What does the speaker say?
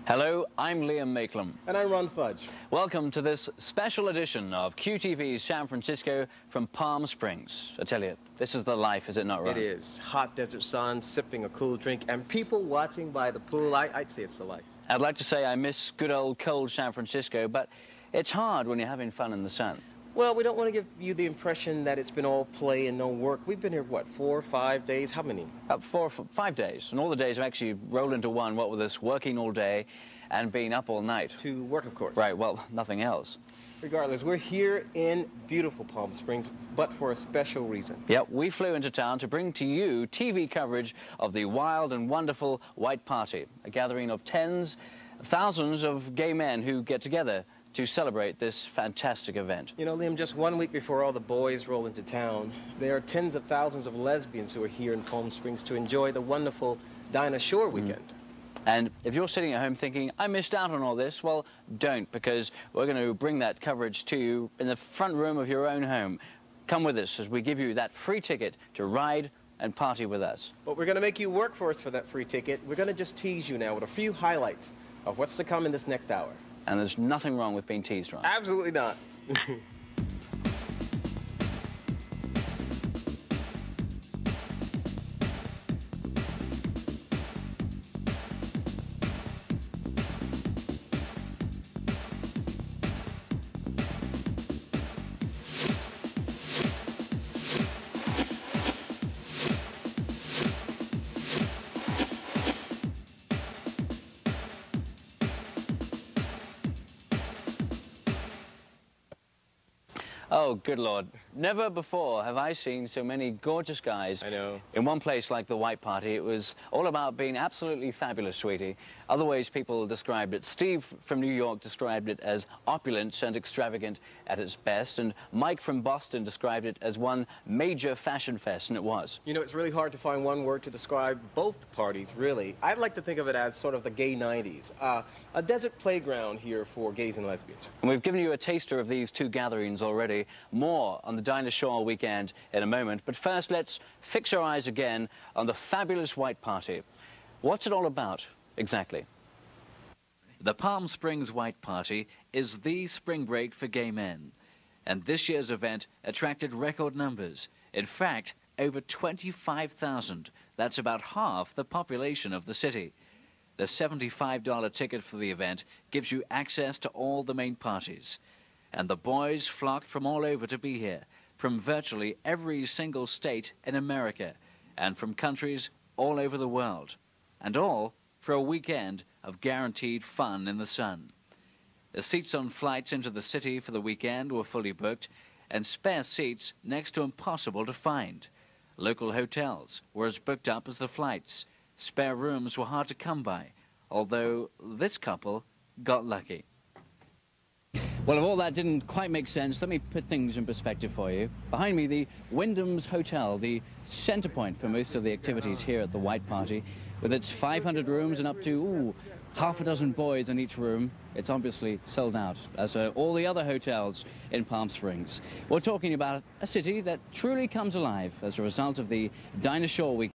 Hello, I'm Liam Makelum. And I'm Ron Fudge. Welcome to this special edition of QTV's San Francisco from Palm Springs. I tell you, this is the life, is it not, Ron? It is. Hot desert sun, sipping a cool drink, and people watching by the pool. I'd say it's the life. I'd like to say I miss good old cold San Francisco, but it's hard when you're having fun in the sun. Well, we don't want to give you the impression that it's been all play and no work. We've been here, what, 4 or 5 days? How many? 5 days, and all the days have actually rolled into one, what with us working all day and being up all night. To work, of course. Right, well, nothing else. Regardless, we're here in beautiful Palm Springs, but for a special reason. Yep, we flew into town to bring to you TV coverage of the wild and wonderful White Party, a gathering of tens, thousands of gay men who get together to celebrate this fantastic event. You know, Liam, just 1 week before all the boys roll into town, there are tens of thousands of lesbians who are here in Palm Springs to enjoy the wonderful Dinah Shore weekend. And if you're sitting at home thinking, I missed out on all this, well, don't, because we're going to bring that coverage to you in the front room of your own home. Come with us as we give you that free ticket to ride and party with us. But we're going to make you work for us for that free ticket. We're going to just tease you now with a few highlights of what's to come in this next hour. And there's nothing wrong with being teased, Ron. Absolutely not. Oh, good Lord. Never before have I seen so many gorgeous guys in one place like the White Party. It was all about being absolutely fabulous, sweetie. Other ways people described it. Steve from New York described it as opulent and extravagant at its best, and Mike from Boston described it as one major fashion fest, and it was. You know, it's really hard to find one word to describe both parties, really. I'd like to think of it as sort of the gay 90s, a desert playground here for gays and lesbians. And we've given you a taster of these two gatherings already. More on the Dinah Shore weekend in a moment, but first let's fix our eyes again on the fabulous White Party. What's it all about, exactly? The Palm Springs White Party is the spring break for gay men, and this year's event attracted record numbers. In fact, over 25,000. That's about half the population of the city. The $75 ticket for the event gives you access to all the main parties. And the boys flocked from all over to be here, from virtually every single state in America, and from countries all over the world, and all for a weekend of guaranteed fun in the sun. The seats on flights into the city for the weekend were fully booked, and spare seats next to impossible to find. Local hotels were as booked up as the flights. Spare rooms were hard to come by, although this couple got lucky. Well, if all that didn't quite make sense, let me put things in perspective for you. Behind me, the Wyndham's Hotel, the center point for most of the activities here at the White Party, with its 500 rooms and up to, half a dozen boys in each room. It's obviously sold out, as are all the other hotels in Palm Springs. We're talking about a city that truly comes alive as a result of the Dinah Shore weekend.